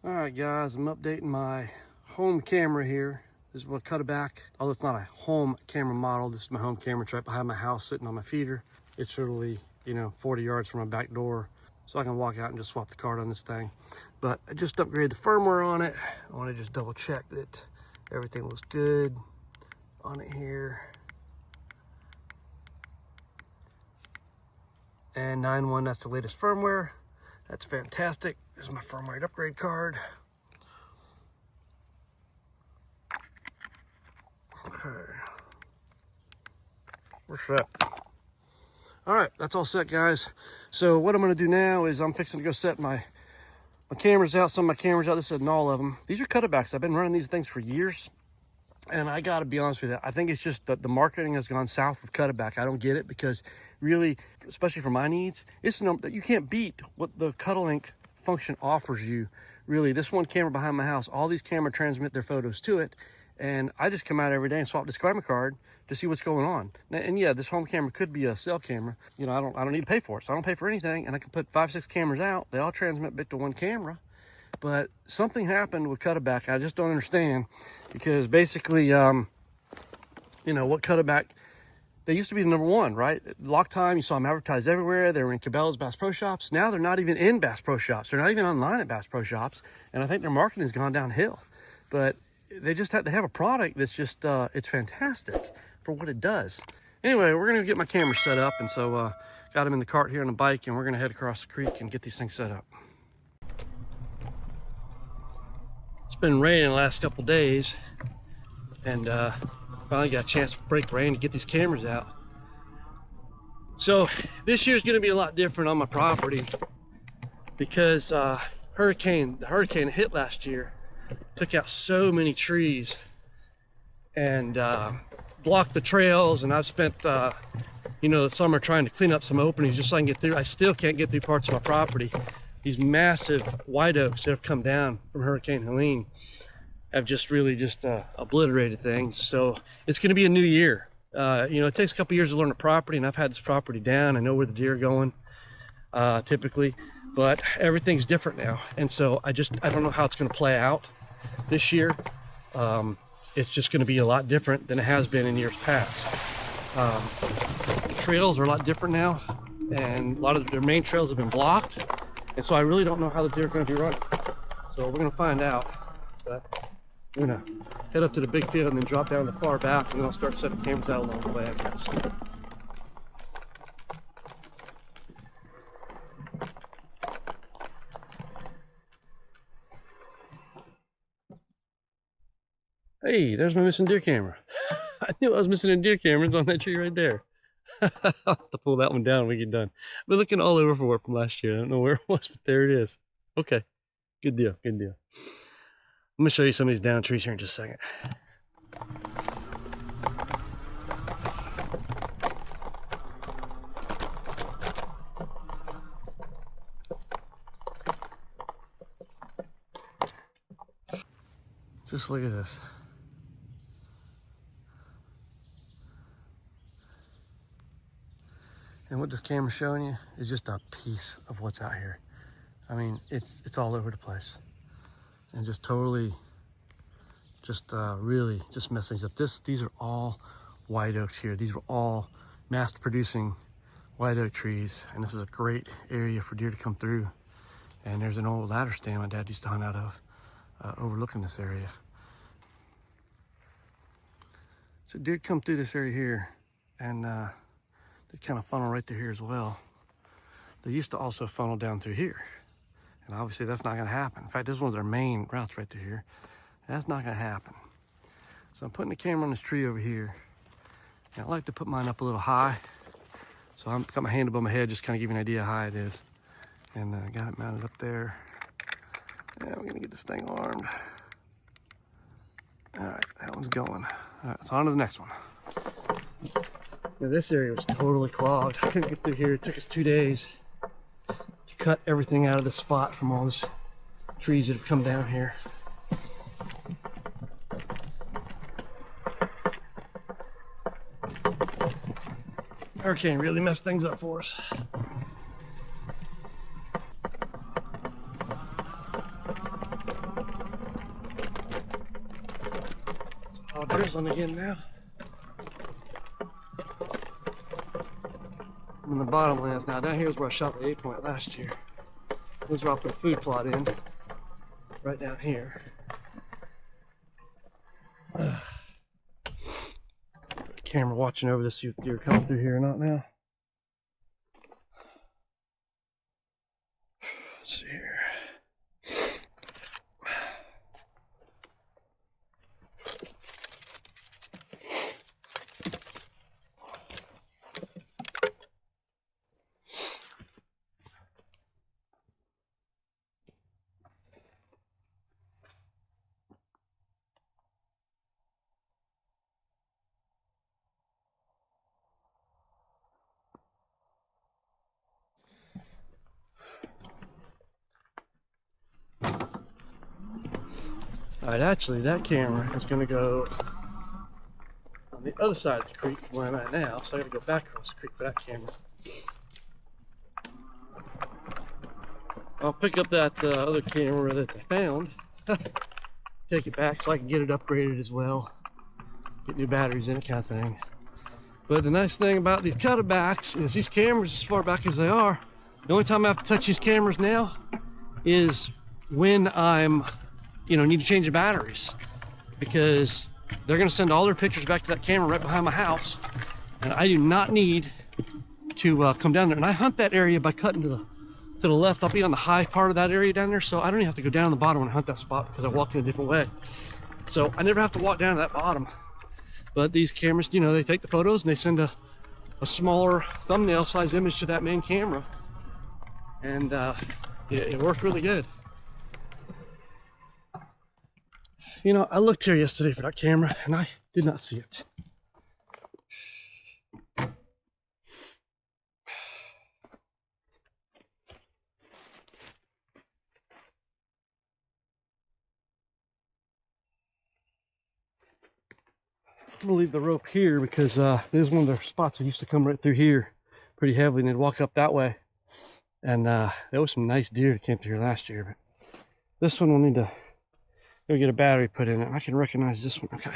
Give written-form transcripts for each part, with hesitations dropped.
Alright guys, I'm updating my home camera here. This is what Cuddeback, although it's not a home camera model, this is my home camera. It's right behind my house sitting on my feeder. It's literally, 40 yards from my back door. So I can walk out and just swap the card on this thing. But I just upgraded the firmware on it. I want to just double check that everything looks good on it here. And 9.1, that's the latest firmware. That's fantastic. This is my firmware upgrade card. Okay. We're set. All right, that's all set, guys. So what I'm gonna do now is I'm fixing to go set my cameras out, some of my cameras out. This isn't all of them. These are Cuddebacks. I've been running these things for years. And I gotta be honest with you, I think it's just that the marketing has gone south with Cuddeback. I don't get it because really, especially for my needs, it's that you can't beat what the CuddeLink function offers you. Really, this one camera behind my house, all these cameras transmit their photos to it. And I just come out every day and swap this camera card to see what's going on. And yeah, this home camera could be a cell camera. I don't need to pay for it. So I don't pay for anything. And I can put 5-6 cameras out. They all transmit back to one camera. But something happened with Cuddeback. I just don't understand, because basically, what Cuddeback, they used to be the #1, right? Lock Time, you saw them advertised everywhere. They were in Cabela's Bass Pro Shops. Now they're not even in Bass Pro Shops. They're not even online at Bass Pro Shops. And I think their marketing has gone downhill. But they have a product that's just, it's fantastic for what it does. Anyway, we're going to get my camera set up. And so got them in the cart here on the bike, and we're going to head across the creek and get these things set up. It's been raining the last couple days, and finally got a chance to break rain to get these cameras out. So this year's going to be a lot different on my property because the hurricane hit last year, took out so many trees and blocked the trails, and I've spent the summer trying to clean up some openings just so I can get through. I still can't get through parts of my property. These massive white oaks that have come down from Hurricane Helene have just really obliterated things. So it's going to be a new year. It takes a couple years to learn a property, and I've had this property down. I know where the deer are going typically, but everything's different now. And so I don't know how it's going to play out this year. It's just going to be a lot different than it has been in years past. The trails are a lot different now, and a lot of their main trails have been blocked. And so I really don't know how the deer are going to be running. So we're going to find out. But we're going to head up to the big field and then drop down the far back, and then I'll start setting cameras out along the way, I guess. Hey, there's my missing deer camera. I knew I was missing a deer camera. It's on that tree right there. I'll have to pull that one down when we get done. I've been looking all over for it from last year. I don't know where it was, but there it is. Okay, good deal, good deal. I'm gonna show you some of these down trees here in just a second. Just look at this. And what this camera's showing you is just a piece of what's out here. I mean, it's all over the place. And just totally, really just mess things up. These are all white oaks here. These were all mass producing white oak trees. And this is a great area for deer to come through. And there's an old ladder stand my dad used to hunt out of, overlooking this area. So deer come through this area here, and they kind of funnel right through here as well. They used to also funnel down through here. And obviously that's not gonna happen. In fact, this is one of their main routes right through here. That's not gonna happen. So I'm putting the camera on this tree over here. And I like to put mine up a little high. So I've got my hand above my head, just kind of give you an idea how high it is. And I got it mounted up there. And we're gonna get this thing armed. All right, that one's going. All right, so on to the next one. Now this area was totally clogged. I couldn't get through here. It took us 2 days to cut everything out of the spot from all these trees that have come down here. Hurricane really messed things up for us. all drizzling again now. I'm in the bottomlands now. Down here is where I shot the 8-point last year. This is where I put a food plot in. Right down here. Camera watching over this, see if deer come through here or not now. Let's see here. Alright, actually that camera is going to go on the other side of the creek from where I'm at now, so I got to go back across the creek for that camera. I'll pick up that other camera that I found, take it back so I can get it upgraded as well, get new batteries in it, kind of thing. But the nice thing about these Cuddebacks is these cameras, as far back as they are, the only time I have to touch these cameras now is when I'm need to change the batteries, because they're going to send all their pictures back to that camera right behind my house, and I do not need to come down there. And I hunt that area by cutting to the left. I'll be on the high part of that area down there, so I don't even have to go down to the bottom when I hunt that spot because I walked in a different way. So I never have to walk down to that bottom. But these cameras, they take the photos and they send a smaller thumbnail size image to that main camera, and it worked really good. I looked here yesterday for that camera and I did not see it. I'm gonna leave the rope here because this is one of the spots that used to come right through here pretty heavily, and they'd walk up that way. And there was some nice deer that came through here last year, but this one will need to go get a battery put in it. I can recognize this one. Okay.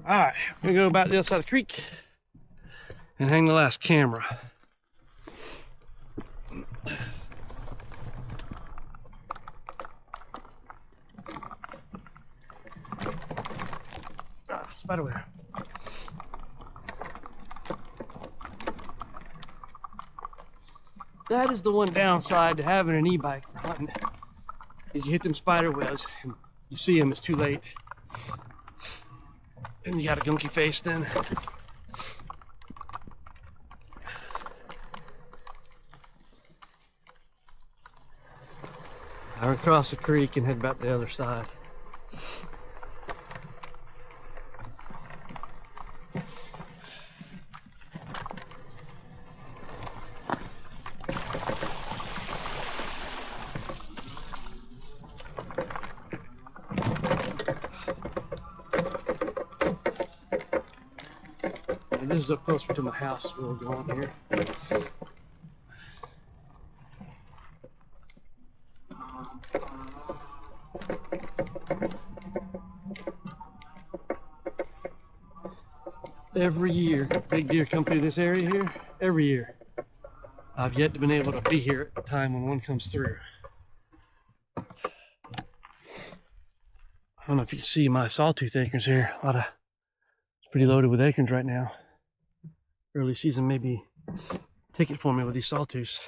Alright, I'm gonna go back to the other side of the creek and hang the last camera. Spiderweb. That is the one downside to having an e-bike for hunting. Is you hit them spider webs and you see them, it's too late. And you got a gunky face then. I run across the creek and head back to the other side. This is up closer to my house where we're going here. Every year, big deer come through this area here. Every year. I've yet to been able to be here at the time when one comes through. I don't know if you can see my sawtooth acorns here. It's pretty loaded with acorns right now. Early season, maybe take it for me with these sawtooths.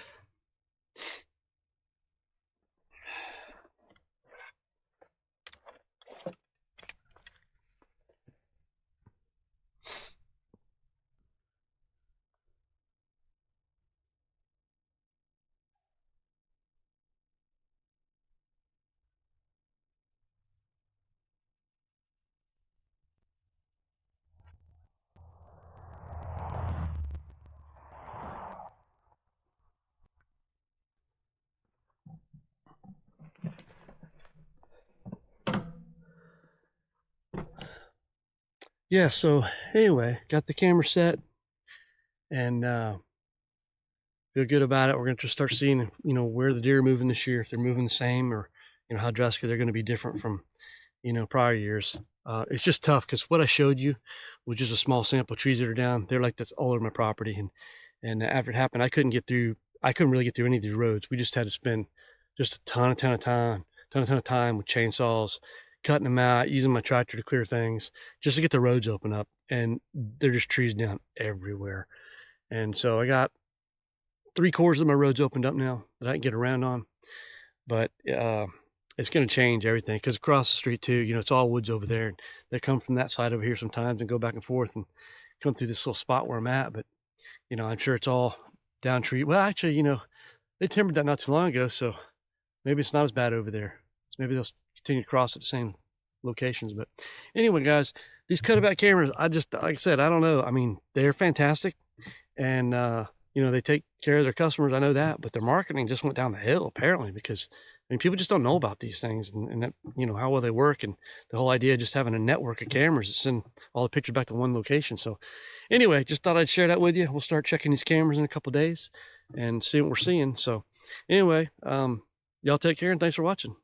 Yeah, so anyway, got the camera set, and feel good about it. We're going to just start seeing, you know, where the deer are moving this year, if they're moving the same, or, you know, how drastically they're going to be different from, you know, prior years. It's just tough because what I showed you was just a small sample of trees that are down. They're like, that's all over my property. And after it happened, I couldn't really get through any of these roads. We just had to spend just a ton of time with chainsaws, cutting them out, using my tractor to clear things just to get the roads open up. And they're just trees down everywhere. And so I got 3/4 of my roads opened up now that I can get around on. But it's going to change everything, because across the street too, you know, it's all woods over there. And they come from that side over here sometimes and go back and forth and come through this little spot where I'm at. But, you know, I'm sure it's all down tree. Well, actually, you know, they timbered that not too long ago, so maybe it's not as bad over there. So maybe they'll continue to cross at the same locations. But anyway, guys, these Cuddeback cameras, like I said, I don't know. I mean, they're fantastic. And, you know, they take care of their customers. I know that, but their marketing just went down the hill apparently, because I mean, people just don't know about these things, and that, you know, how well they work, and the whole idea of just having a network of cameras that send all the pictures back to one location. So anyway, just thought I'd share that with you. We'll start checking these cameras in a couple of days and see what we're seeing. So anyway, y'all take care, and thanks for watching.